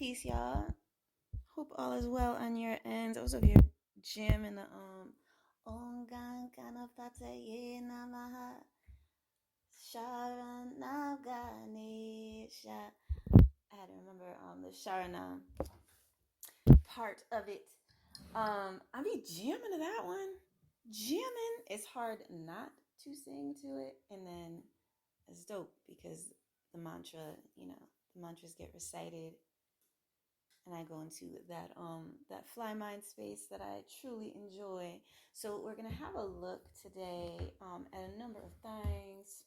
Peace, y'all. Hope all is well on your ends. I was over here jamming the Ongan Kanapata Namaha Sharana Ganesha. I had to remember the Sharana part of it. I be jamming to that one. Jamming, it's hard not to sing to it, and then it's dope because the mantra, the mantras get recited, and I go into that fly mind space that I truly enjoy. So we're gonna have a look today at a number of things.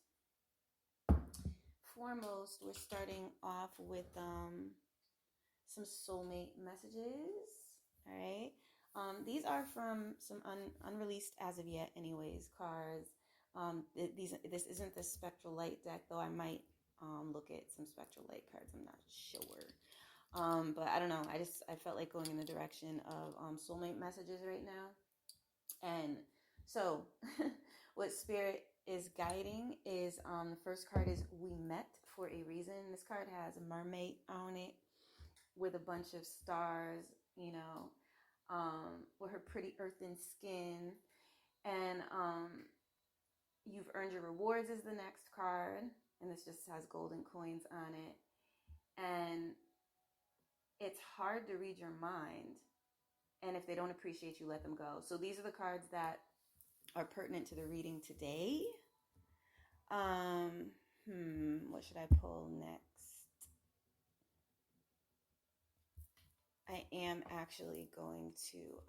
Foremost, we're starting off with some soulmate messages. All right. These are from some unreleased as of yet, anyways, cards. This isn't the spectral light deck, though I might look at some spectral light cards. I'm not sure. But I don't know. I felt like going in the direction of soulmate messages right now. And so what spirit is guiding is the first card is We Met for a Reason. This card has a mermaid on it with a bunch of stars, with her pretty earthen skin. And You've Earned Your Rewards is the next card. And this just has golden coins on it. And it's hard to read your mind. And if they don't appreciate you, let them go. So these are the cards that are pertinent to the reading today. What should I pull next? I am actually going to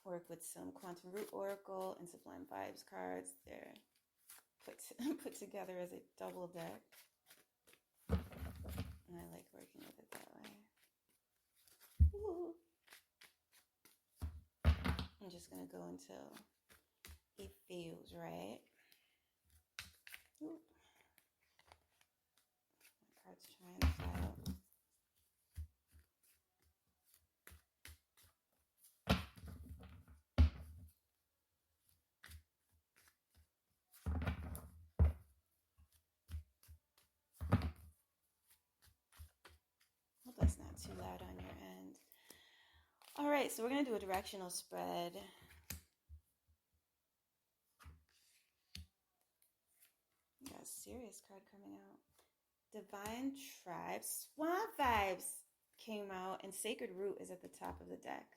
work with some Quantum Root Oracle and Sublime Vibes cards. They're put together as a double deck. And I like working with it that way. Ooh. I'm just going to go until it feels right. Ooh. My card's trying to fly out. Hope that's not too loud on your end. All right, so we're going to do a directional spread. We got a serious card coming out. Divine Tribe. Swamp Vibes came out, and Sacred Root is at the top of the deck.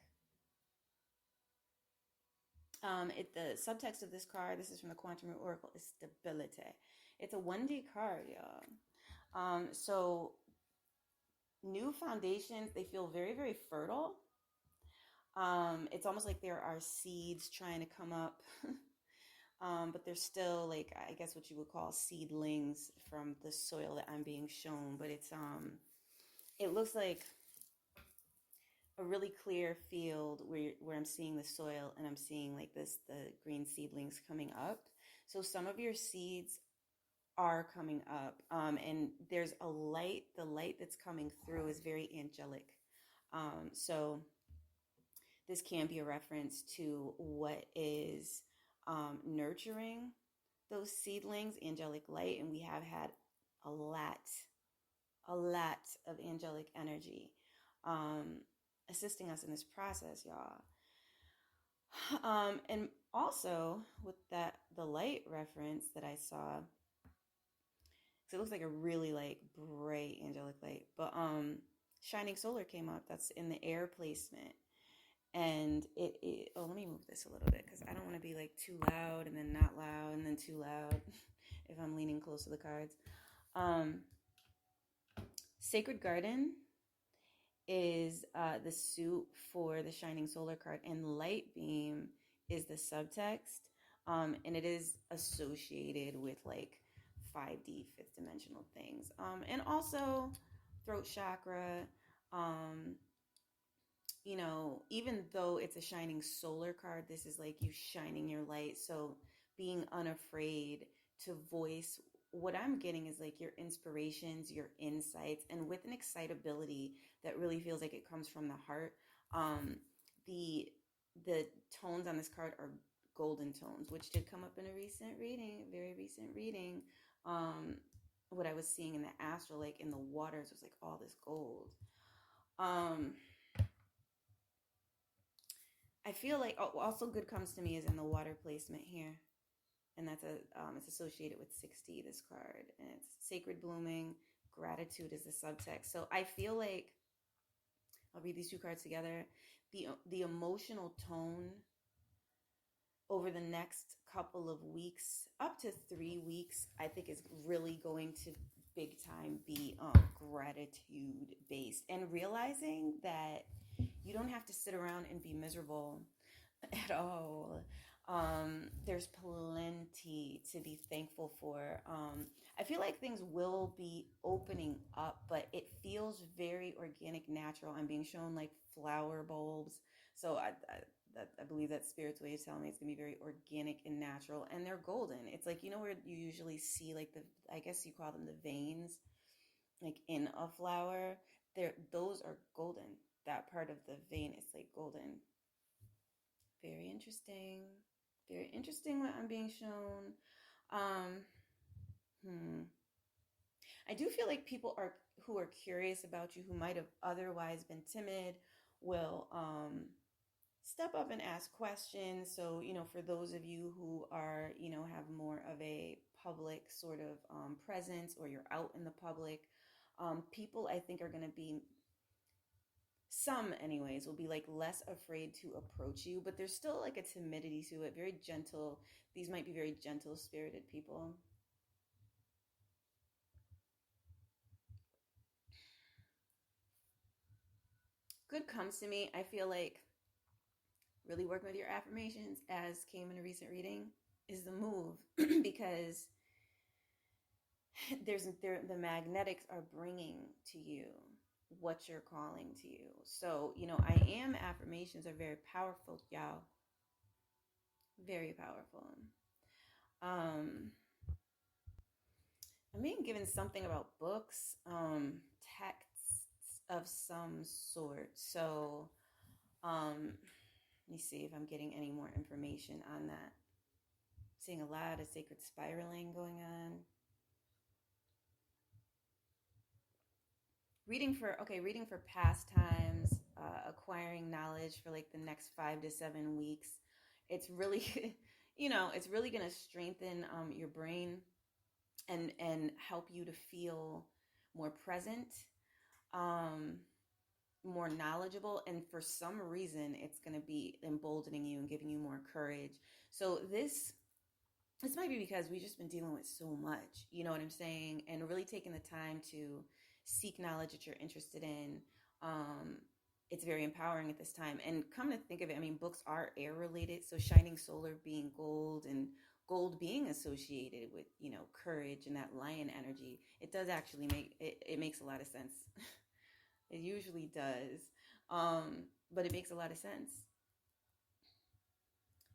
The subtext of this card, this is from the Quantum Root Oracle, is stability. It's a 1D card, y'all. So new foundations, they feel very, very fertile. It's almost like there are seeds trying to come up. But they're still like, I guess what you would call seedlings from the soil that I'm being shown. But it looks like a really clear field where I'm seeing the soil and I'm seeing like the green seedlings coming up. So some of your seeds are coming up, and there's a light. The light that's coming through is very angelic. So this can be a reference to what is nurturing those seedlings, angelic light, and we have had a lot of angelic energy assisting us in this process, y'all. And also with the light reference that I saw, because it looks like a really like bright angelic light, but shining solar came up. That's in the air placement. And let me move this a little bit because I don't want to be like too loud and then not loud and then too loud if I'm leaning close to the cards. Sacred Garden is the suit for the Shining Solar card, and Light Beam is the subtext, and it is associated with like 5D, fifth dimensional things, and also throat chakra. Even though it's a shining solar card, this is like you shining your light. So being unafraid to voice what I'm getting is like your inspirations, your insights, and with an excitability that really feels like it comes from the heart. The tones on this card are golden tones, which did come up in a recent reading, a very recent reading. what I was seeing in the astral, like in the waters, was like all this gold. Um, I feel like also good comes to me is in the water placement here, and that's it's associated with 60, this card, and it's sacred blooming. Gratitude is the subtext. So I feel like I'll read these two cards together. The emotional tone over the next couple of weeks, up to 3 weeks, I think is really going to big time be gratitude based, and realizing that you don't have to sit around and be miserable at all. There's plenty to be thankful for. I feel like things will be opening up, but it feels very organic, natural. I'm being shown like flower bulbs. So I believe that spirit's way of telling me it's gonna be very organic and natural, and they're golden. It's like, where you usually see like I guess you call them the veins, like in a flower. Those are golden. That part of the vein is like golden. Very interesting. Very interesting what I'm being shown. Um, I do feel like people who are curious about you, who might have otherwise been timid, will step up and ask questions. So, for those of you who are, have more of a public sort of presence, or you're out in the public, people I think are going to be, some anyways, will be like less afraid to approach you, but there's still like a timidity to it. Very gentle. These might be very gentle spirited people. Good comes to me. I feel like really working with your affirmations, as came in a recent reading, is the move because the magnetics are bringing to you what you're calling to you. So, I am affirmations are very powerful, y'all. Very powerful. I'm being given something about books, texts of some sort. So, let me see if I'm getting any more information on that. Seeing a lot of sacred spiraling going on. Reading for pastimes, acquiring knowledge for like the next 5 to 7 weeks. It's really, it's really going to strengthen your brain and help you to feel more present, more knowledgeable, and for some reason it's going to be emboldening you and giving you more courage. So this might be because we've just been dealing with so much, you know what I'm saying, and really taking the time to seek knowledge that you're interested in. It's very empowering at this time. And come to think of it, I mean, books are air related, so shining solar being gold, and gold being associated with, courage and that lion energy, it does actually it makes a lot of sense. It usually does. But it makes a lot of sense.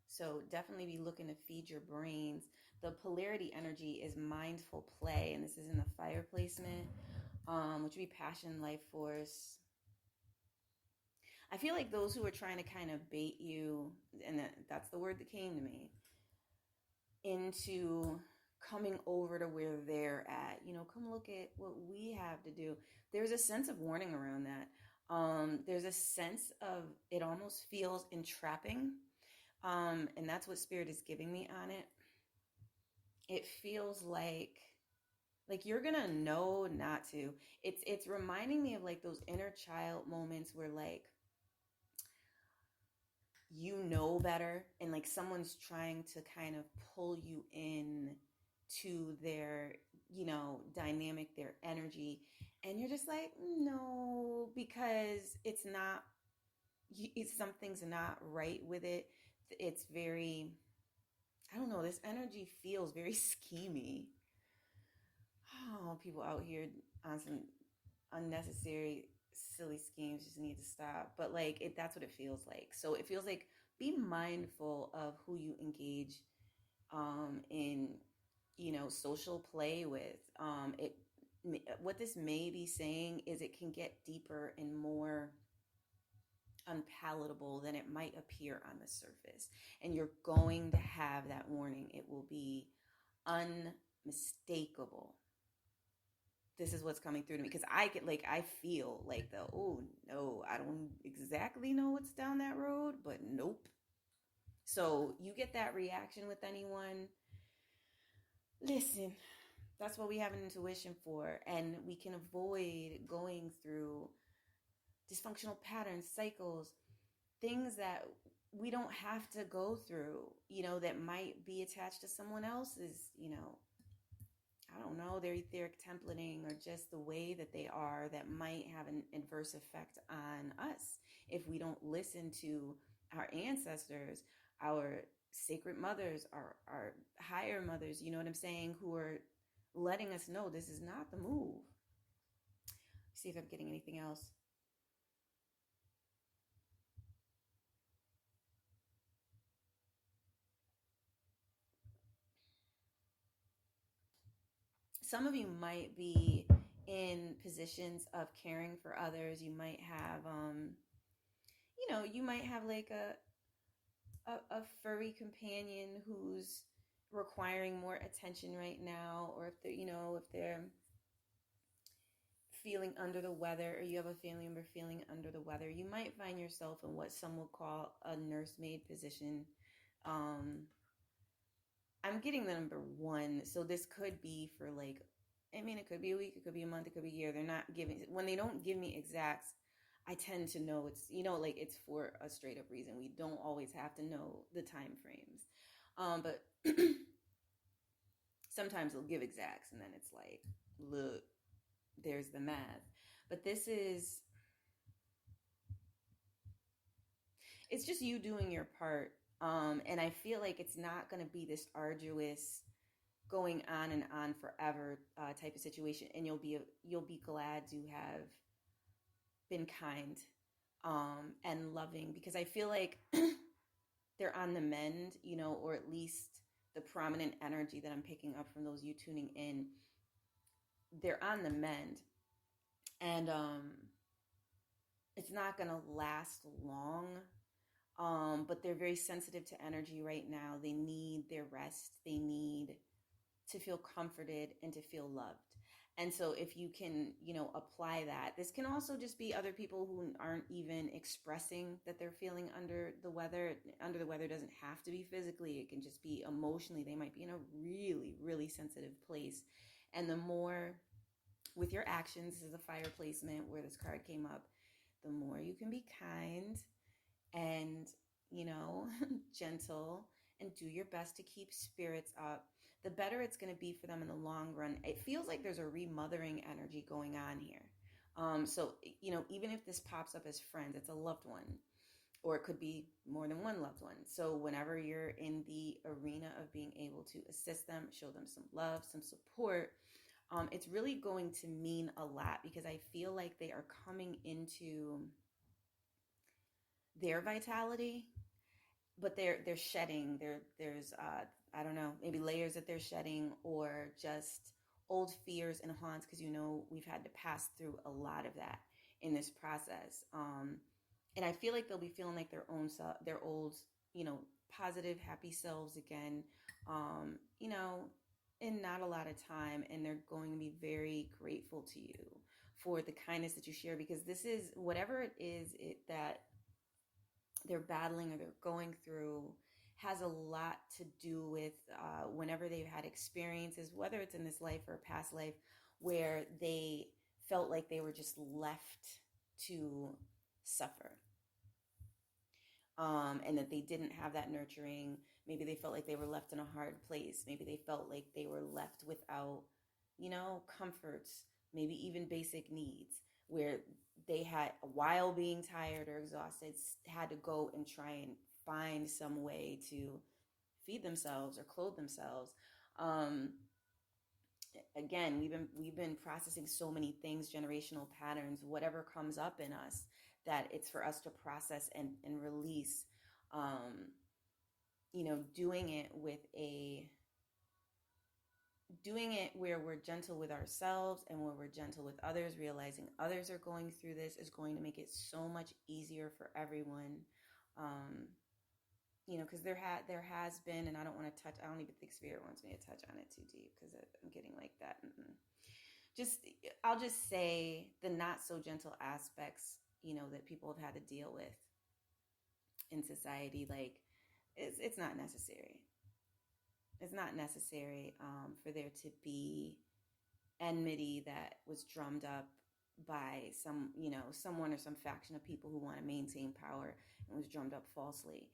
So definitely be looking to feed your brains. The polarity energy is mindful play, and this is in the fire placement, which would be passion, life force. I feel like those who are trying to kind of bait you, and that's the word that came to me, into coming over to where they're at. Come look at what we have to do. There's a sense of warning around that. There's a sense of, it almost feels entrapping. And that's what spirit is giving me on it. It feels like you're gonna know not to. It's reminding me of like those inner child moments where like better, and like someone's trying to kind of pull you in to their dynamic, their energy, and you're just like, no, because something's not right with it. It's very, I don't know, this energy feels very schemy. Oh, people out here on some unnecessary silly schemes just need to stop. But like that's what it feels like. So it feels like, be mindful of who you engage in social play with. What this may be saying is it can get deeper and more unpalatable than it might appear on the surface, and you're going to have that warning. It will be unmistakable. this is what's coming through to me, because I get like, I feel like the, oh no, I don't exactly know what's down that road, but nope. So you get that reaction with anyone, listen, that's what we have an intuition for, and we can avoid going through dysfunctional patterns, cycles, things that we don't have to go through, that might be attached to someone else's, I don't know, their etheric templating, or just the way that they are, that might have an adverse effect on us if we don't listen to our ancestors, our sacred mothers, our higher mothers, you know what I'm saying, who are letting us know this is not the move. See if I'm getting anything else. Some of you might be in positions of caring for others. You might have, you might have like a furry companion who's requiring more attention right now, or if they're feeling under the weather, or you have a family member feeling under the weather, you might find yourself in what some would call a nursemaid position. I'm getting the number 1, so this could be for like, it could be a week, it could be a month, it could be a year. They're not giving, when they don't give me exacts, I tend to know it's, like it's for a straight up reason. We don't always have to know the time frames. But sometimes they'll give exacts, and then it's like, look, there's the math. But it's just you doing your part. And I feel like it's not going to be this arduous, going on and on forever type of situation, and you'll be glad to have been kind and loving, because I feel like they're on the mend, or at least the prominent energy that I'm picking up from those you tuning in, they're on the mend, and it's not gonna last long. But they're very sensitive to energy right now. They need their rest. They need to feel comforted and to feel loved. And so if you can, apply that, this can also just be other people who aren't even expressing that they're feeling under the weather. Under the weather doesn't have to be physically. It can just be emotionally. They might be in a really, really sensitive place. And the more, with your actions, this is a fire placement where this card came up, the more you can be kind and, gentle, and do your best to keep spirits up, the better it's going to be for them in the long run. It feels like there's a remothering energy going on here. So, even if this pops up as friends, it's a loved one, or it could be more than one loved one. So whenever you're in the arena of being able to assist them, show them some love, some support, it's really going to mean a lot, because I feel like they are coming into their vitality, but they're shedding. There's I don't know, maybe layers that they're shedding, or just old fears and haunts, because we've had to pass through a lot of that in this process. And I feel like they'll be feeling like their old, positive, happy selves again. In not a lot of time, and they're going to be very grateful to you for the kindness that you share, because this is whatever it is that they're battling or they're going through, has a lot to do with whenever they've had experiences, whether it's in this life or a past life, where they felt like they were just left to suffer, and that they didn't have that nurturing. Maybe they felt like they were left in a hard place. Maybe they felt like they were left without, comforts, maybe even basic needs, where they had, while being tired or exhausted, had to go and try and find some way to feed themselves or clothe themselves. Again, we've been processing so many things, generational patterns, whatever comes up in us, that it's for us to process and release. Doing it where we're gentle with ourselves and where we're gentle with others, realizing others are going through this, is going to make it so much easier for everyone. Because there has been, and I don't want to touch, I don't even think Spirit wants me to touch on it too deep, because I'm getting like that. I'll just say the not so gentle aspects, that people have had to deal with in society. Like, it's not necessary. It's not necessary for there to be enmity that was drummed up by someone or some faction of people who want to maintain power and was drummed up falsely.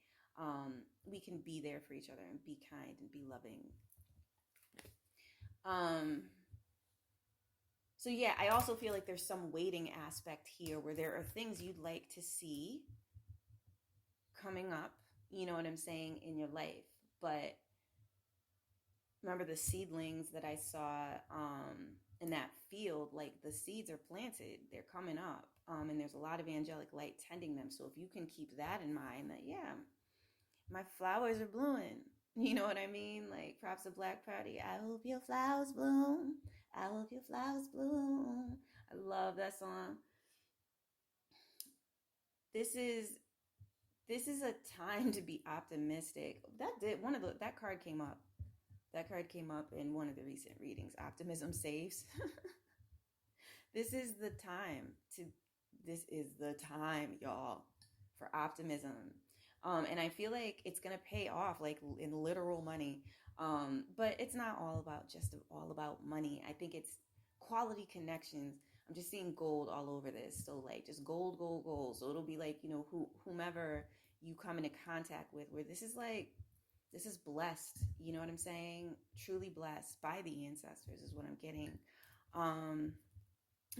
We can be there for each other and be kind and be loving. So yeah, I also feel like there's some waiting aspect here where there are things you'd like to see coming up, you know what I'm saying, in your life. But remember the seedlings that I saw in that field, like the seeds are planted, they're coming up, and there's a lot of angelic light tending them. So if you can keep that in mind, that my flowers are blooming, you know what I mean? Like, props to Black Party. I hope your flowers bloom. I hope your flowers bloom. I love that song. This is a time to be optimistic. That card came up. That card came up in one of the recent readings. Optimism saves. This is the time, y'all, for optimism. And I feel like it's gonna pay off, like in literal money. But it's not all about money. I think it's quality connections. I'm just seeing gold all over this. So like just gold, gold, gold. So it'll be like, whomever you come into contact with, where this is blessed. You know what I'm saying? Truly blessed by the ancestors is what I'm getting. And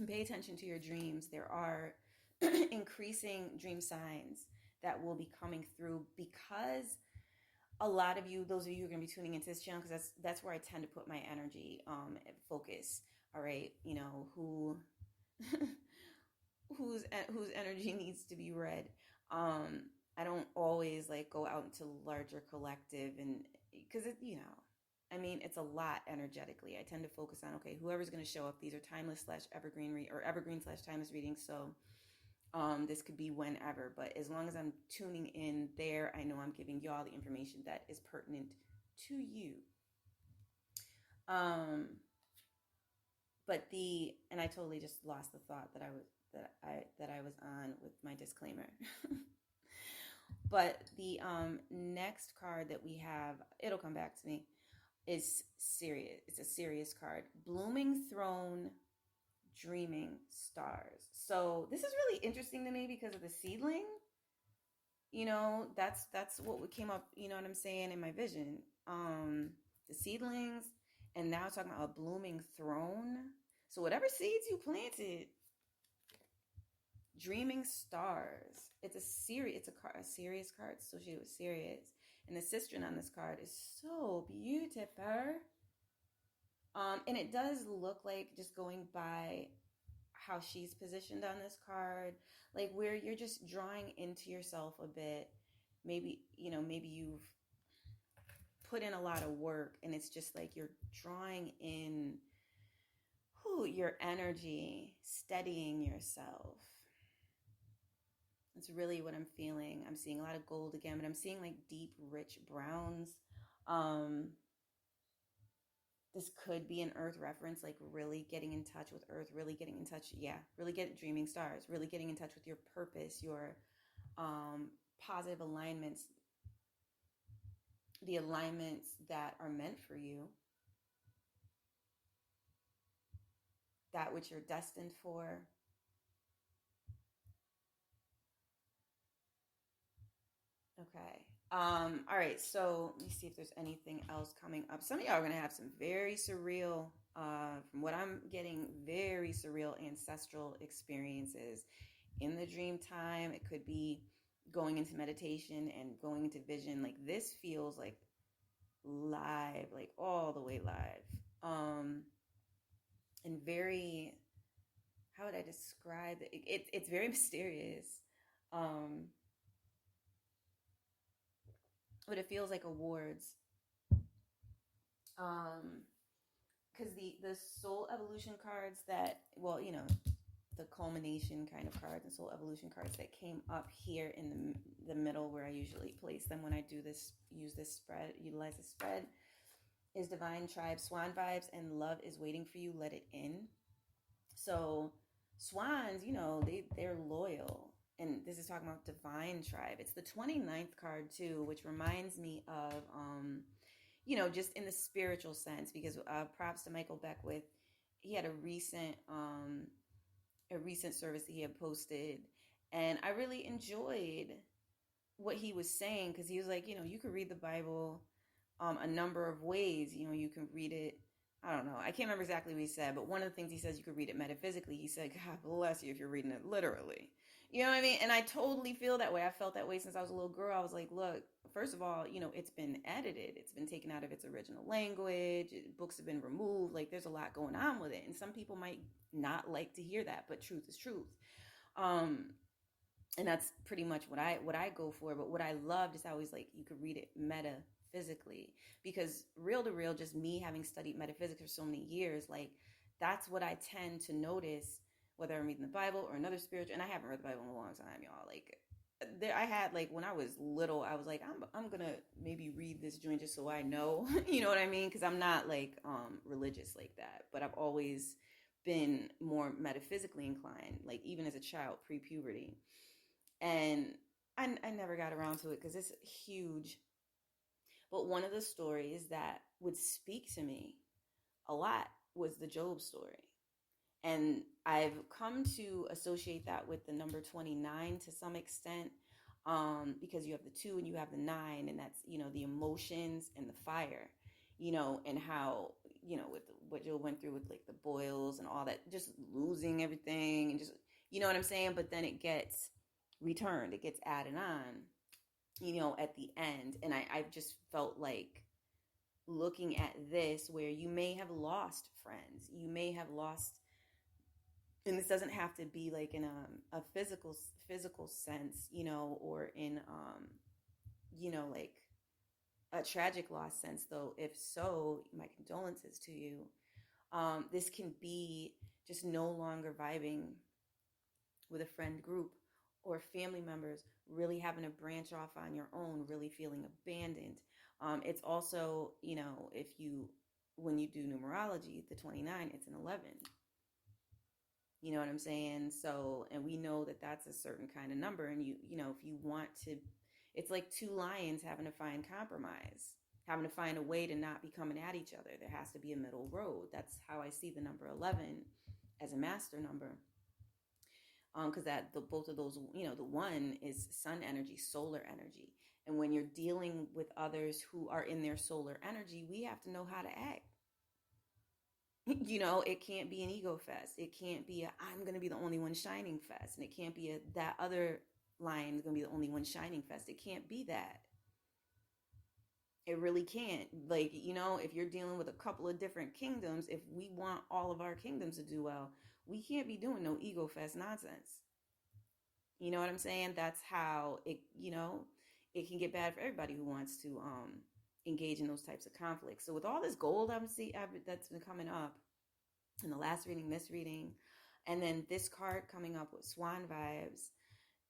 pay attention to your dreams. There are increasing dream signs that will be coming through, because a lot of you, those of you who are going to be tuning into this channel, because that's where I tend to put my energy and focus. All right, who whose energy needs to be read. I don't always like go out into larger collective, and because it's a lot energetically. I tend to focus on, okay, whoever's going to show up. These are timeless / evergreen or evergreen / timeless readings. So this could be whenever, but as long as I'm tuning in there, I know I'm giving y'all the information that is pertinent to you. And I totally just lost the thought that I was on with my disclaimer. But the next card that we have, it'll come back to me, is serious. It's a serious card. Blooming Throne, Dreaming Stars. So this is really interesting to me because of the seedling. That's what came up, you know what I'm saying, in my vision. The seedlings, and now talking about a blooming throne. So whatever seeds you planted, Dreaming Stars. It's a serious card associated with Sirius. And the Sistren on this card is so beautiful. And it does look like, just going by how she's positioned on this card, like where you're just drawing into yourself a bit. Maybe you've put in a lot of work, and it's just like you're drawing in your energy, steadying yourself. That's really what I'm feeling. I'm seeing a lot of gold again, but I'm seeing like deep, rich browns. This could be an earth reference, like really getting in touch with earth, really getting in touch. Yeah, really dreaming stars, really getting in touch with your purpose, your positive alignments, the alignments that are meant for you, that which you're destined for. Okay. All right. So let me see if there's anything else coming up. Some of y'all are going to have some very surreal, from what I'm getting, very surreal ancestral experiences in the dream time. It could be going into meditation and going into vision. Like, this feels like live, like all the way live. And very, how would I describe it? It's very mysterious. But it feels like awards. Because the soul evolution cards that, the culmination kind of cards and soul evolution cards that came up here in the middle, where I usually place them when I utilize this spread, is Divine Tribe, Swan Vibes, and Love is Waiting for You, Let It In. So swans, they're loyal. And this is talking about divine tribe. It's the 29th card too, which reminds me of just in the spiritual sense, because props to Michael Beckwith. He had a recent service that he had posted, and I really enjoyed what he was saying, because he was like, you could read the Bible a number of ways. You can read it, I don't know, I can't remember exactly what he said, but one of the things he says, you could read it metaphysically. He said, God bless you if you're reading it literally. You know what I mean? And I totally feel that way. I felt that way since I was a little girl. I was like, look, first of all, it's been edited. It's been taken out of its original language. Books have been removed. Like, there's a lot going on with it. And some people might not like to hear that, but truth is truth. And that's pretty much what I go for. But what I loved is always, like, you could read it metaphysically, because real to real, just me having studied metaphysics for so many years, like, that's what I tend to notice, whether I'm reading the Bible or another spiritual. And I haven't read the Bible in a long time, y'all. Like, I had, like, when I was little, I was like, I'm gonna maybe read this joint just so I know. You know what I mean? Because I'm not, like, religious like that, but I've always been more metaphysically inclined, like, even as a child, pre-puberty. And I never got around to it because it's huge. But one of the stories that would speak to me a lot was the Job story. And I've come to associate that with the number 29 to some extent, because you have the 2 and you have the 9, and that's, the emotions and the fire, and how, with what Job went through with, like, the boils and all that, just losing everything, and just, you know what I'm saying? But then it gets returned, it gets added on, at the end. And I've just felt like looking at this, where you may have lost friends, you may have lost, and this doesn't have to be like in a physical sense, or in like a tragic loss sense, though if so, my condolences to you. This can be just no longer vibing with a friend group, or family members, really having to branch off on your own, really feeling abandoned. It's also, when you do numerology, the 29, it's an 11. You know what I'm saying? So, and we know that that's a certain kind of number. And if you want to, it's like 2 lions having to find compromise, having to find a way to not be coming at each other. There has to be a middle road. That's how I see the number 11 as a master number. Because both of those, the 1 is sun energy, solar energy. And when you're dealing with others who are in their solar energy, we have to know how to act. It can't be an ego fest. It can't be I'm going to be the only one shining fest. And it can't be that other lion is going to be the only one shining fest. It can't be that. It really can't. Like, if you're dealing with a couple of different kingdoms, if we want all of our kingdoms to do well, we can't be doing no ego fest nonsense. You know what I'm saying? That's how it, it can get bad for everybody who wants to engage in those types of conflicts. So with all this gold that's been coming up in the last reading, this reading, and then this card coming up with swan vibes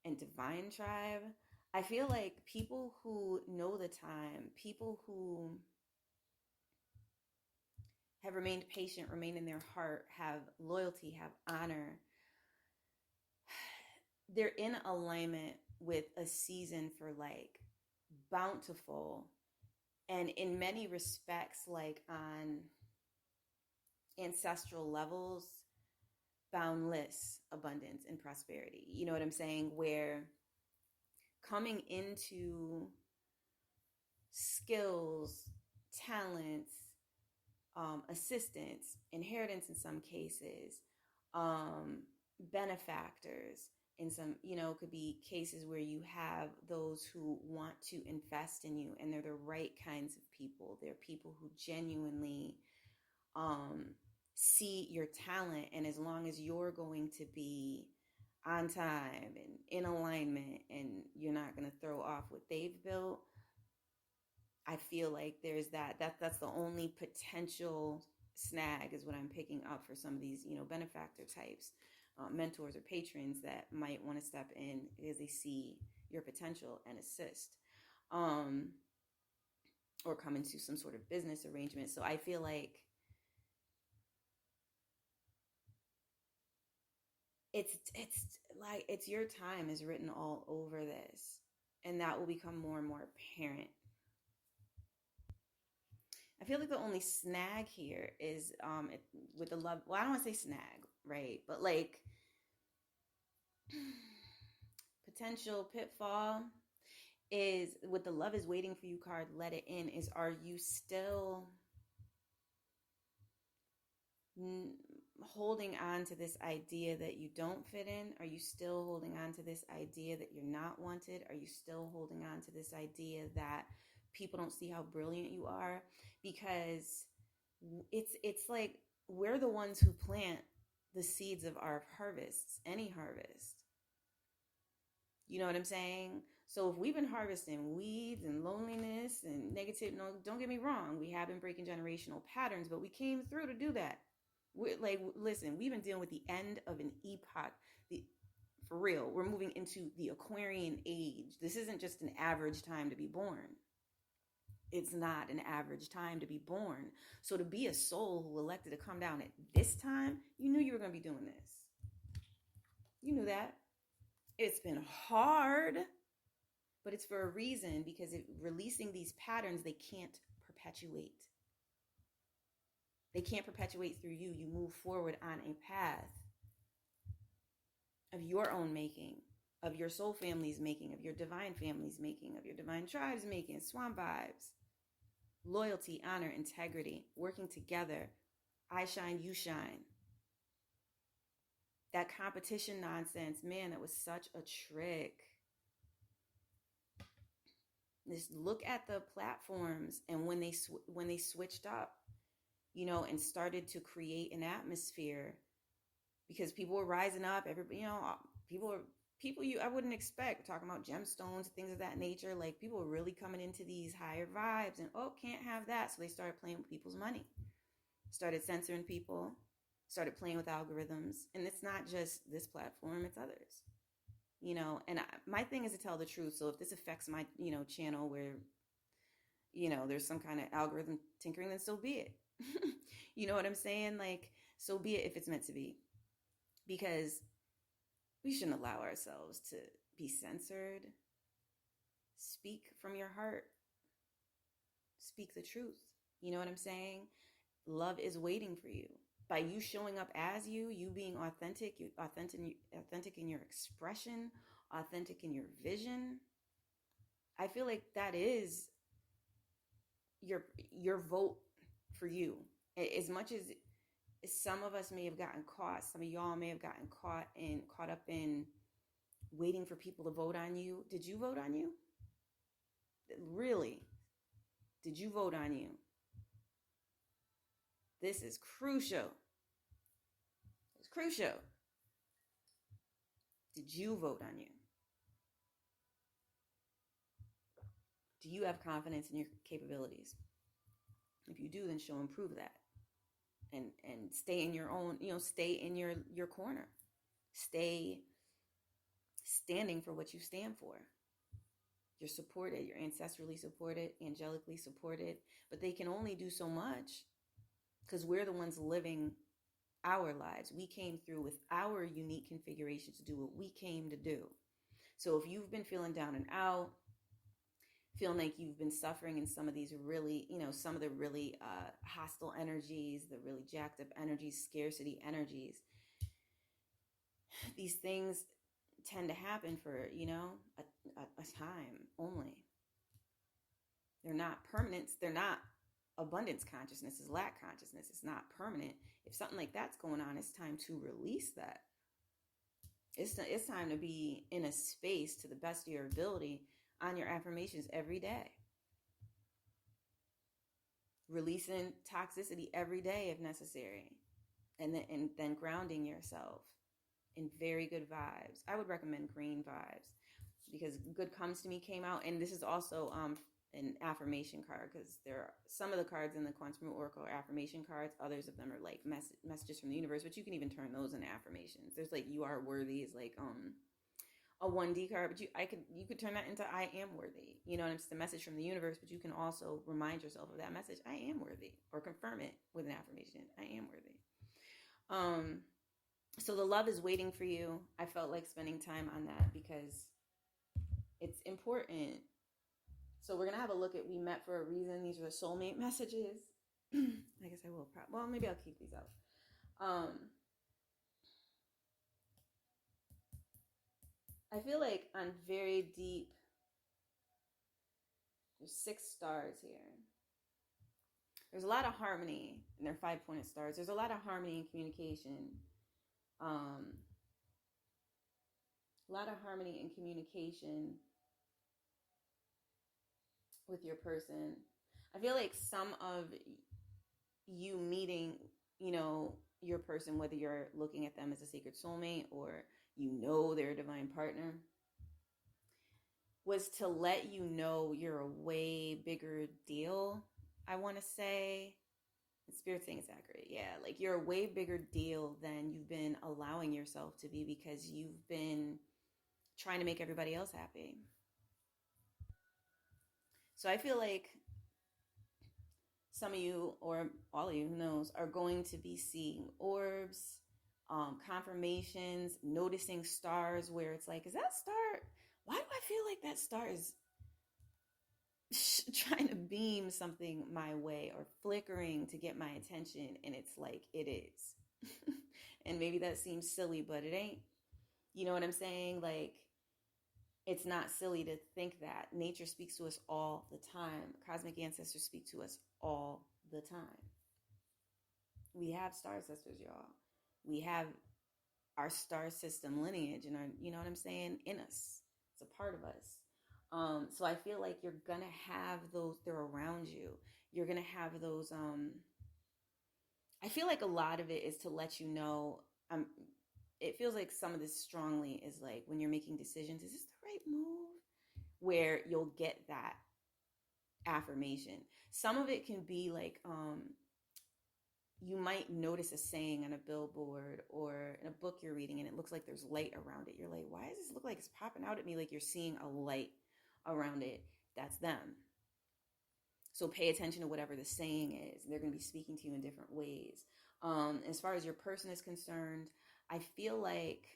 and divine tribe, I feel like people who know the time, people who have remained patient, remain in their heart, have loyalty, have honor, they're in alignment with a season for, like, bountiful, and in many respects, like, on ancestral levels, boundless abundance and prosperity. You know what I'm saying? Where coming into skills, talents, assistance, inheritance in some cases, benefactors in some, could be cases where you have those who want to invest in you, and they're the right kinds of people. They're people who genuinely see your talent, and as long as you're going to be on time and in alignment, and you're not going to throw off what they've built, I feel like there's that's the only potential snag, is what I'm picking up for some of these, benefactor types, mentors or patrons that might want to step in because they see your potential and assist, or come into some sort of business arrangement. So I feel like it's like it's your time is written all over this, and that will become more and more apparent. I feel like the only snag here is with the love. Well, I don't want to say snag, right? But like potential pitfall is with the love is waiting for you card. Let it in. Is are you still holding on to this idea that you don't fit in? Are you still holding on to this idea that you're not wanted? Are you still holding on to this idea that people don't see how brilliant you are? Because it's like we're the ones who plant the seeds of our harvests, any harvest. You know what I'm saying? So if we've been harvesting weeds and loneliness and negative, no, don't get me wrong, we have been breaking generational patterns, but we came through to do that. We're like, listen, we've been dealing with the end of an epoch. For real, we're moving into the Aquarian age. This isn't just an average time to be born. It's not an average time to be born. So to be a soul who elected to come down at this time, you knew you were going to be doing this. You knew that. It's been hard, but it's for a reason, because releasing these patterns, they can't perpetuate. They can't perpetuate through you. You move forward on a path of your own making, of your soul family's making, of your divine family's making, of your divine tribe's making, swamp vibes, loyalty, honor, integrity, working together. I shine, you shine. That competition nonsense, man, that was such a trick. Just look at the platforms and when they switched up, you know, and started to create an atmosphere, because people were rising up. Everybody, you know, people I wouldn't expect, talking about gemstones, things of that nature. Like people were really coming into these higher vibes, and can't have that. So they started playing with people's money, started censoring people, started playing with algorithms. And it's not just this platform, it's others, you know. And my thing is to tell the truth. So if this affects my, you know, channel where, you know, there's some kind of algorithm tinkering, then so be it. You know what I'm saying? Like, so be it if it's meant to be. Because we shouldn't allow ourselves to be censored. Speak from your heart. Speak the truth. You know what I'm saying? Love is waiting for you. By you showing up as you being authentic, authentic in your expression, authentic in your vision. I feel like that is your vote for you. As much as some of us may have gotten caught, some of y'all may have gotten caught up in waiting for people to vote on you. Did you vote on you? Really? Did you vote on you? This is crucial. It's crucial. Did you vote on you? Do you have confidence in your capabilities? If you do, then show and prove that. And stay in your own, you know, stay in your corner. Stay standing for what you stand for. You're supported. You're ancestrally supported, angelically supported. But they can only do so much because we're the ones living our lives. We came through with our unique configuration to do what we came to do. So if you've been feeling down and out, feeling like you've been suffering in some of these really, you know, some of the really hostile energies, the really jacked up energies, scarcity energies, these things tend to happen for, you know, a time only. They're not permanent. They're not abundance consciousness, is lack consciousness. It's not permanent. If something like that's going on, it's time to release that. It's time to be in a space to the best of your ability on your affirmations every day. Releasing toxicity every day if necessary. And then grounding yourself in very good vibes. I would recommend green vibes because Good Comes to Me came out. And this is also an affirmation card, because there are some of the cards in the Quantum Oracle are affirmation cards. Others of them are like messages from the universe, but you can even turn those into affirmations. There's like You Are Worthy is like a 1D card, but you could turn that into I am worthy. You know, and it's the message from the universe, but you can also remind yourself of that message. I am worthy, or confirm it with an affirmation. I am worthy. So the love is waiting for you. I felt like spending time on that because it's important. So we're gonna have a look at we met for a reason. These are the soulmate messages. I guess I will. Well, maybe I'll keep these up. I feel like on very deep, there's 6 stars here. There's a lot of harmony, and they're 5-pointed stars. There's a lot of harmony and communication. A lot of harmony and communication with your person. I feel like some of you meeting, your person, whether you're looking at them as a sacred soulmate or they're a divine partner, was to let you know you're a way bigger deal. I want to say, Spirit saying it's accurate. Yeah, like you're a way bigger deal than you've been allowing yourself to be because you've been trying to make everybody else happy. So I feel like some of you, or all of you, who knows, are going to be seeing orbs, confirmations, noticing stars where it's like, is that star? Why do I feel like that star is trying to beam something my way or flickering to get my attention? And it's like, it is. And maybe that seems silly, but it ain't. You know what I'm saying? Like, it's not silly to think that. Nature speaks to us all the time. Cosmic ancestors speak to us all the time. We have star sisters, y'all. We have our star system lineage and our, you know what I'm saying, in us. It's a part of us. So I feel like you're gonna have those, they're around you. You're gonna have those, I feel like a lot of it is to let you know, it feels like some of this strongly is like when you're making decisions, is this the right move? Where you'll get that affirmation. Some of it can be like, you might notice a saying on a billboard or in a book you're reading and it looks like there's light around it. You're like, why does this look like it's popping out at me? Like you're seeing a light around it. That's them. So pay attention to whatever the saying is. They're going to be speaking to you in different ways. As far as your person is concerned, I feel like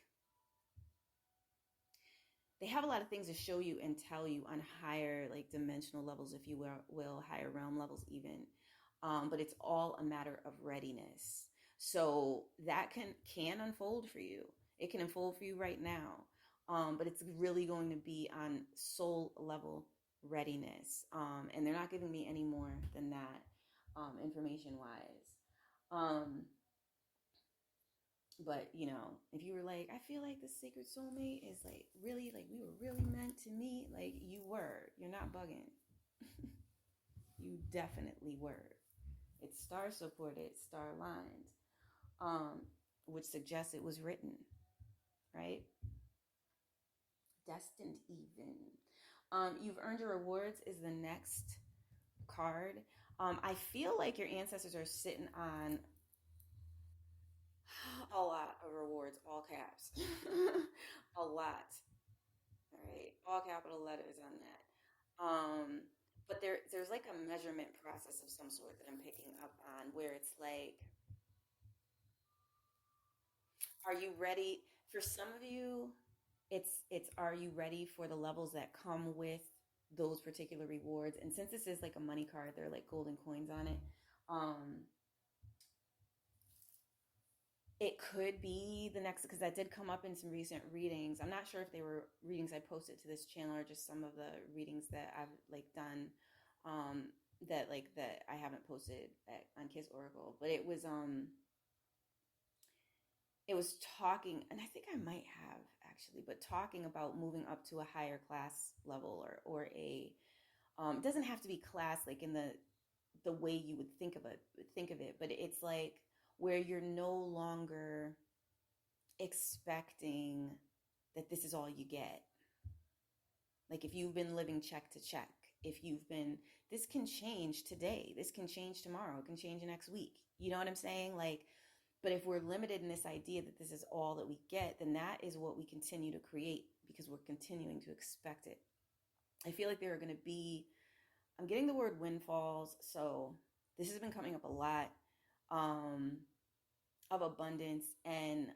they have a lot of things to show you and tell you on higher, like, dimensional levels, if you will, higher realm levels even. But it's all a matter of readiness. So that can unfold for you. It can unfold for you right now. But it's really going to be on soul level readiness. And they're not giving me any more than that, information wise. But if you were like, I feel like the sacred soulmate is like really, like we were really meant to meet, like you were. You're not bugging. You definitely were. It's star supported, star lined, which suggests it was written, right? Destined even. You've earned your rewards is the next card. I feel like your ancestors are sitting on a lot of rewards, all caps. A lot. All right, all capital letters on that. But there's like a measurement process of some sort that I'm picking up on where it's like, are you ready? For some of you, it's are you ready for the levels that come with those particular rewards? And since this is like a money card, there are like golden coins on it. Um, it could be the next, because that did come up in some recent readings. I'm not sure if they were readings I posted to this channel or just some of the readings that I've like done, that I haven't posted on Kiss Oracle. But it was talking, and I think I might have actually, but talking about moving up to a higher class level, or a, it doesn't have to be class like in the way you would think of it, but it's like where you're no longer expecting that this is all you get. Like if you've been living check to check, if you've been, this can change today, this can change tomorrow, it can change next week. You know what I'm saying? Like, but if we're limited in this idea that this is all that we get, then that is what we continue to create because we're continuing to expect it. I feel like there are going to be, I'm getting the word windfalls, so this has been coming up a lot. of abundance and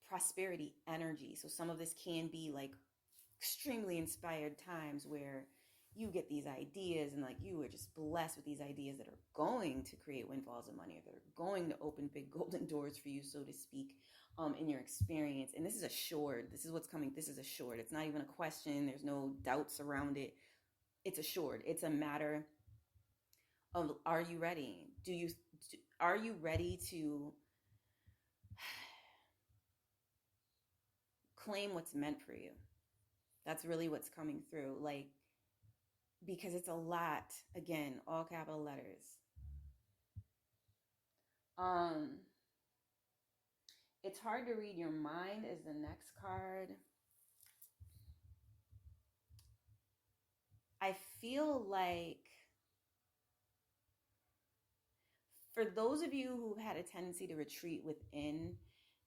prosperity energy. So some of this can be like extremely inspired times where you get these ideas and like you are just blessed with these ideas that are going to create windfalls of money, or that are going to open big golden doors for you, so to speak, in your experience. And this is assured. This is what's coming. This is assured. It's not even a question. There's no doubts around it. It's assured. It's a matter of, are you ready? Are you ready to claim what's meant for you? That's really what's coming through. Like, because it's a lot. Again, all capital letters. It's hard to read your mind is the next card. I feel like for those of you who've had a tendency to retreat within,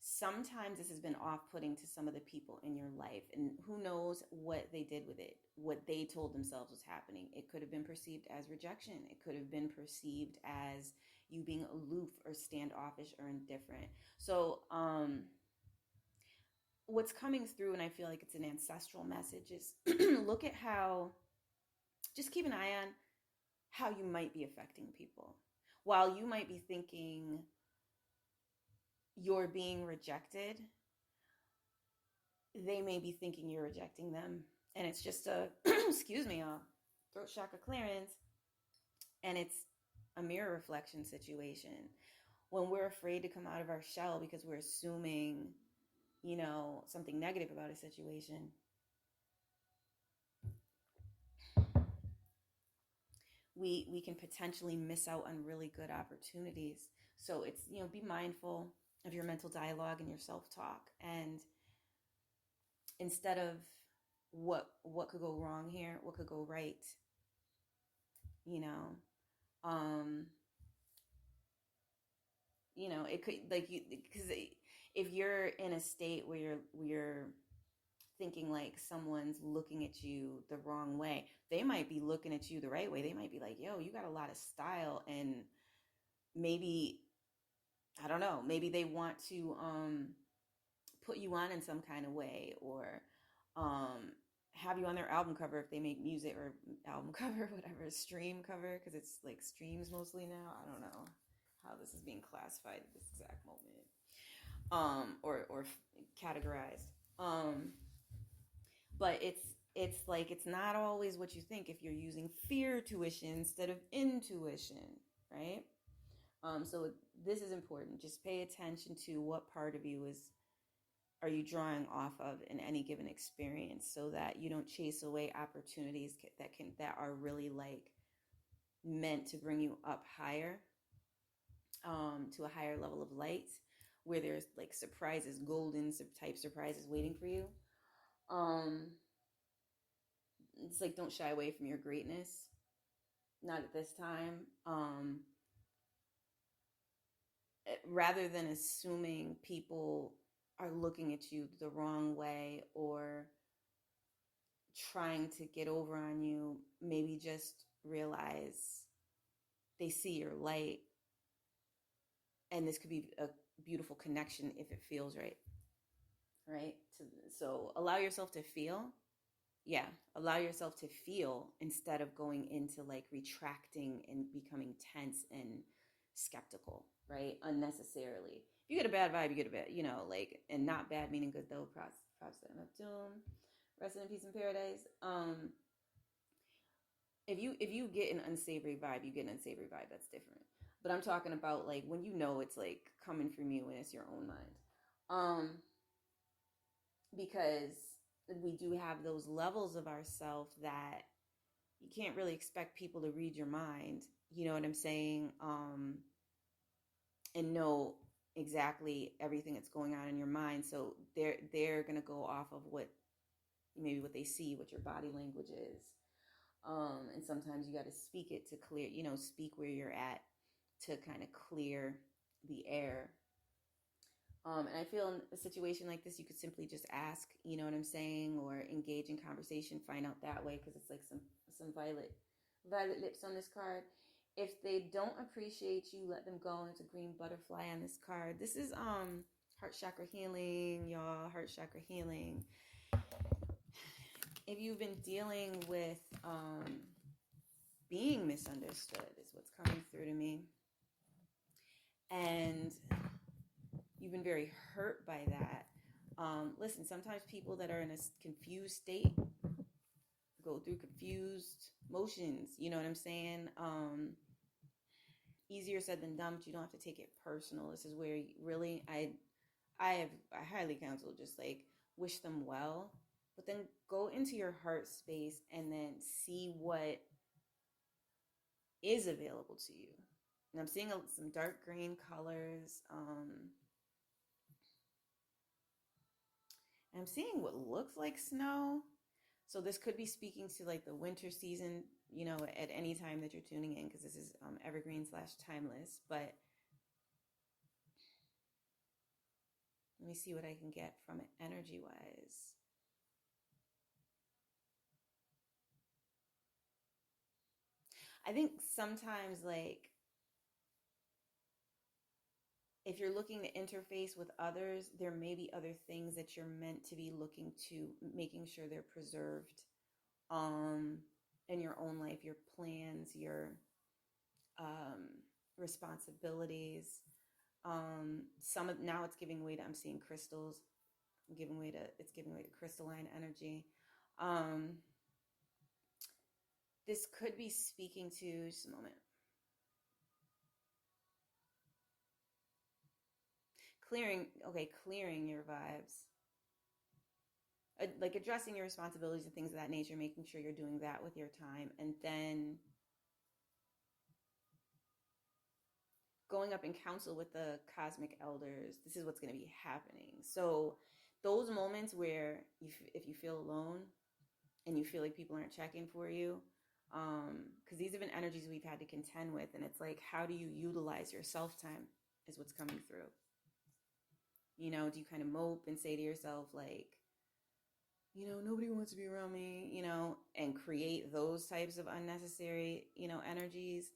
sometimes this has been off-putting to some of the people in your life, and who knows what they did with it, what they told themselves was happening. It could have been perceived as rejection. It could have been perceived as you being aloof or standoffish or indifferent. So what's coming through, and I feel like it's an ancestral message, is look at how, just keep an eye on how you might be affecting people. While you might be thinking you're being rejected, they may be thinking you're rejecting them. And it's just a, excuse me, a throat chakra clearance. And it's a mirror reflection situation. When we're afraid to come out of our shell because we're assuming, you know, something negative about a situation, we can potentially miss out on really good opportunities. So it's, you know, be mindful of your mental dialogue and your self-talk. And instead of what could go wrong here, what could go right, you know, it could, like, you, because if you're in a state where you're thinking like someone's looking at you the wrong way, they might be looking at you the right way. They might be like, yo, you got a lot of style, and maybe, I don't know, maybe they want to put you on in some kind of way, or have you on their album cover if they make music, or album cover, whatever, stream cover, because it's like streams mostly now. I don't know how this is being classified at this exact moment, or categorized. But it's like, it's not always what you think if you're using fear tuition instead of intuition, right? So this is important. Just pay attention to what part of you are you drawing off of in any given experience, so that you don't chase away opportunities that are really like meant to bring you up higher, to a higher level of light, where there's like surprises, golden type surprises waiting for you. It's like, don't shy away from your greatness. Not at this time. Rather than assuming people are looking at you the wrong way or trying to get over on you, maybe just realize they see your light, and this could be a beautiful connection if it feels right. Right? So allow yourself to feel. Yeah, allow yourself to feel instead of going into like retracting and becoming tense and skeptical, right? Unnecessarily. If you get a bad vibe, you get a bad, like, and not bad meaning good though. Props to Neptune. Rest in peace in paradise. If you get an unsavory vibe, you get an unsavory vibe. That's different. But I'm talking about like when you know it's like coming from you and it's your own mind. Because we do have those levels of ourself that you can't really expect people to read your mind. You know what I'm saying? And know exactly everything that's going on in your mind. So they're gonna go off of what they see, what your body language is. And sometimes you got to speak it to clear, speak where you're at to kind of clear the air. And I feel in a situation like this, you could simply just ask, you know what I'm saying, or engage in conversation, find out that way, because it's like some violet lips on this card. If they don't appreciate you, let them go. And it's a green butterfly on this card. This is heart chakra healing, y'all. Heart chakra healing. If you've been dealing with being misunderstood, is what's coming through to me, and you've been very hurt by that. Listen, sometimes people that are in a confused state go through confused motions. You know what I'm saying? Easier said than done, but you don't have to take it personal. This is where you really, I highly counsel just like wish them well, but then go into your heart space and then see what is available to you. And I'm seeing some dark green colors. I'm seeing what looks like snow. So this could be speaking to like the winter season, you know, at any time that you're tuning in, because this is Evergreen / Timeless. But let me see what I can get from it energy-wise. I think sometimes, like, if you're looking to interface with others, there may be other things that you're meant to be looking to, making sure they're preserved in your own life, your plans, your responsibilities. Now it's giving way to, I'm seeing crystals. It's giving way to crystalline energy. This could be speaking to, just a moment. Clearing your vibes. Like addressing your responsibilities and things of that nature, making sure you're doing that with your time, and then going up in council with the cosmic elders. This is what's going to be happening. So those moments where if you feel alone and you feel like people aren't checking for you, because these have been energies we've had to contend with, and it's like, how do you utilize your self-time is what's coming through. You know, do you kind of mope and say to yourself, like, you know, nobody wants to be around me, you know, and create those types of unnecessary, you know, energies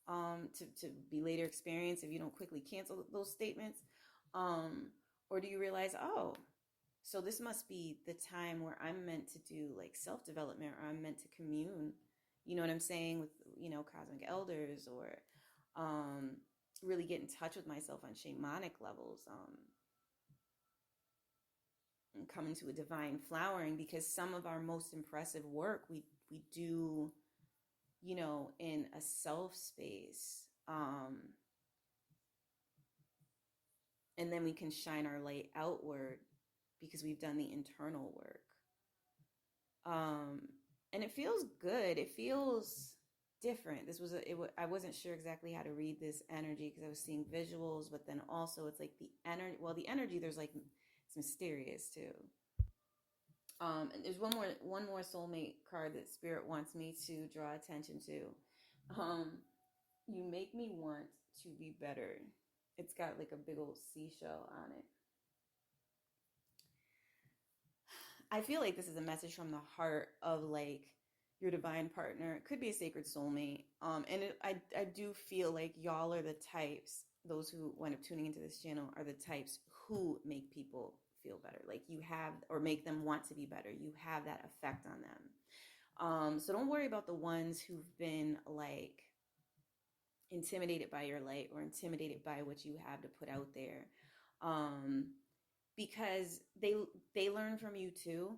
to be later experienced if you don't quickly cancel those statements? Or do you realize, oh, so this must be the time where I'm meant to do like self-development, or I'm meant to commune, you know what I'm saying, with, you know, cosmic elders, or really get in touch with myself on shamanic levels, and come into a divine flowering, because some of our most impressive work we do, you know, in a self space, and then we can shine our light outward because we've done the internal work, and it feels good. It feels different. I wasn't sure exactly how to read this energy because I was seeing visuals, but then also it's like the energy, there's like, it's mysterious too. And there's one more soulmate card that Spirit wants me to draw attention to. You make me want to be better. It's got like a big old seashell on it. I feel like this is a message from the heart of like your divine partner. It could be a sacred soulmate. I do feel like y'all are the types, those who wind up tuning into this channel are the types who make people feel better. Like you have, or make them want to be better. You have that effect on them. So don't worry about the ones who've been like intimidated by your light or intimidated by what you have to put out there. Because they learn from you too.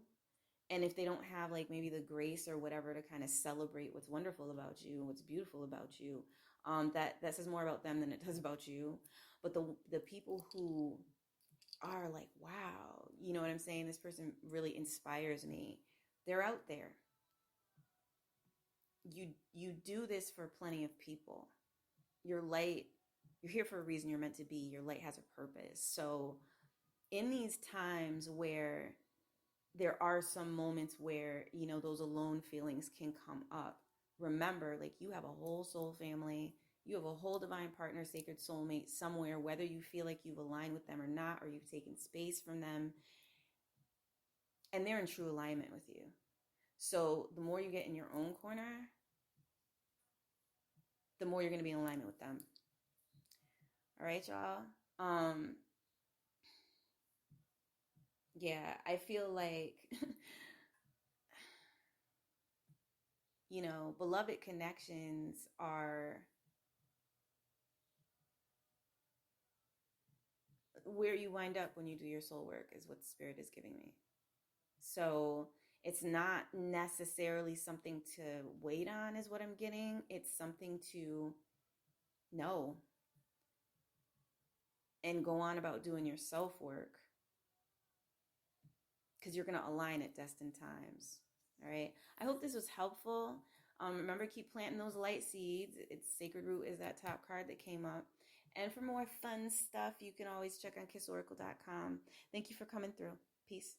And if they don't have like maybe the grace or whatever to kind of celebrate what's wonderful about you, what's beautiful about you, that says more about them than it does about you. But the people who are like, wow, you know what I'm saying? This person really inspires me. They're out there. You do this for plenty of people. Your light, you're here for a reason. You're meant to be. Your light has a purpose. So in these times where there are some moments where, you know, those alone feelings can come up, remember, like, you have a whole soul family. You have a whole divine partner, sacred soulmate somewhere, whether you feel like you've aligned with them or not, or you've taken space from them, and they're in true alignment with you. So the more you get in your own corner, the more you're going to be in alignment with them. All right, y'all. Yeah, I feel like, beloved connections are where you wind up when you do your soul work, is what Spirit is giving me. So it's not necessarily something to wait on, is what I'm getting. It's something to know and go on about doing your self work, because you're going to align at destined times. All right. I hope this was helpful. Remember, keep planting those light seeds. It's Sacred Root is that top card that came up. And for more fun stuff, you can always check on kissoracle.com. Thank you for coming through. Peace.